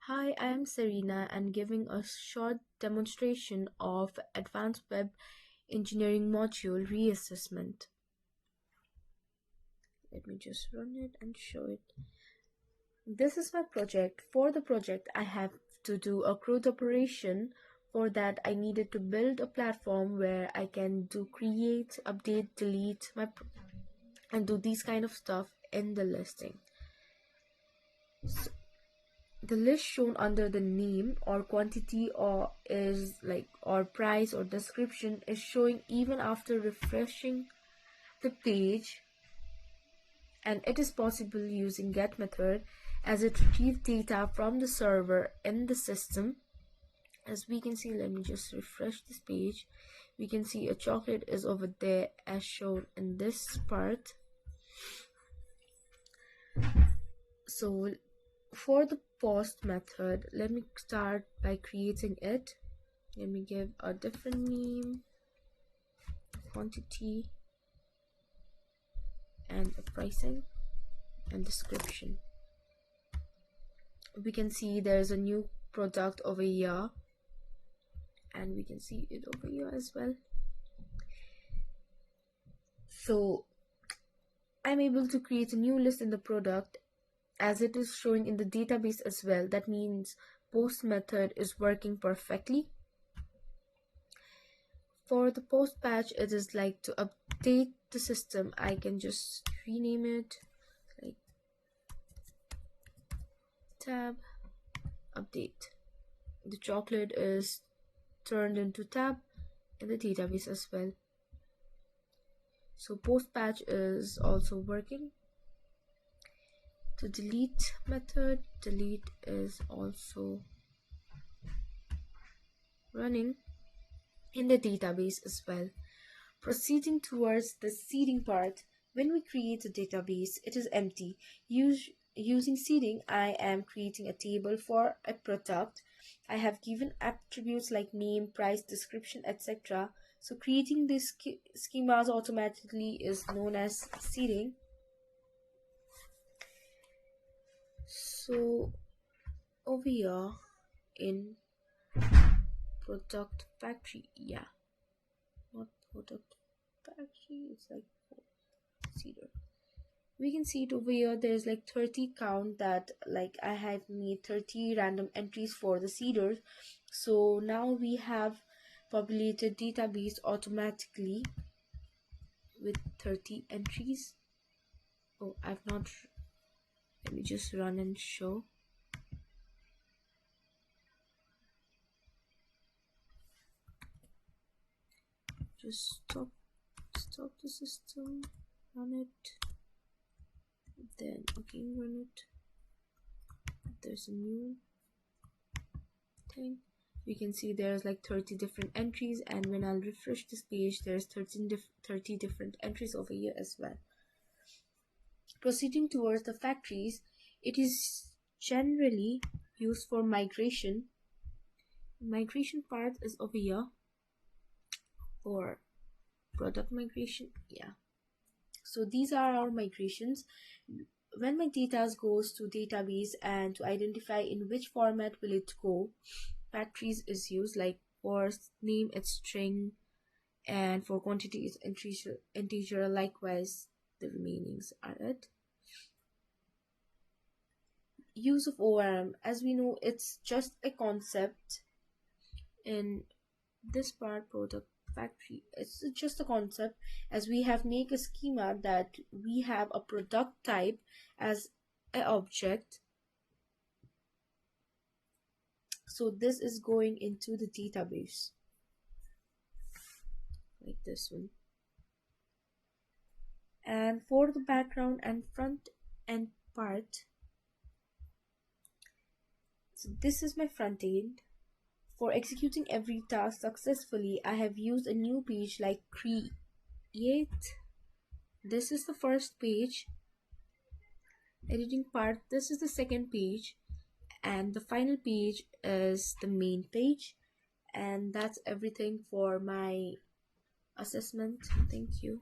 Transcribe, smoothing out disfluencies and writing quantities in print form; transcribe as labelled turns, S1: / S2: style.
S1: Hi, I am Serena and giving a short demonstration of Advanced Web Engineering module Re-assessment. Let me just run it and show it. This is my project. For the project, I have to do a CRUD operation. For that, I needed to build a platform where I can do create, update, delete and do these kind of stuff in the listing. The list shown under the name or quantity or price or description is showing even after refreshing the page, and it is possible using get method as it retrieves data from the server in the system. As we can see, let me just refresh this page. We can see a chocolate is over there as shown in this part. So for the post method, let me start by creating it. Let me give a different name, quantity, and a pricing and description. We can see there's a new product over here, and we can see it over here as well. So I'm able to create a new list in the product as it is showing in the database as well. That means post method is working perfectly. For the post patch, it is like to update the system. I can just rename it like tab update. The chocolate is turned into tab in the database as well. So post patch is also working. The delete method, delete is also running in the database as well. Proceeding towards the seeding part, when we create a database, it is empty. Using seeding, I am creating a table for a product. I have given attributes like name, price, description, etc. So creating these schemas automatically is known as seeding. So over here in product factory, not product factory, it's like seeder. We can see it over here. There's like 30 count that like I have made 30 random entries for the seeders. So now we have populated database automatically with 30 entries. Oh, I've not. Let me just run and show. Just stop the system, run it, then again run it. There's a new thing. We can see there's like 30 different entries, and when I'll refresh this page, there's 30 different entries over here as well. Proceeding towards the factories, it is generally used for migration. Migration part is over here for product migration. So these are our migrations. When my data goes to database and to identify in which format will it go, factories is used. Like for name it's string, and for quantity it's integer. Likewise the remainings are it. Use of ORM, as we know, it's just a concept. In this part, product factory, it's just a concept, as we have make a schema that we have a product type as an object. So this is going into the database like this one. And for the background and front end part, so this is my front end. For executing every task successfully, I have used a new page like create. This is the first page. Editing part, this is the second page, and the final page is the main page. And that's everything for my assessment. Thank you.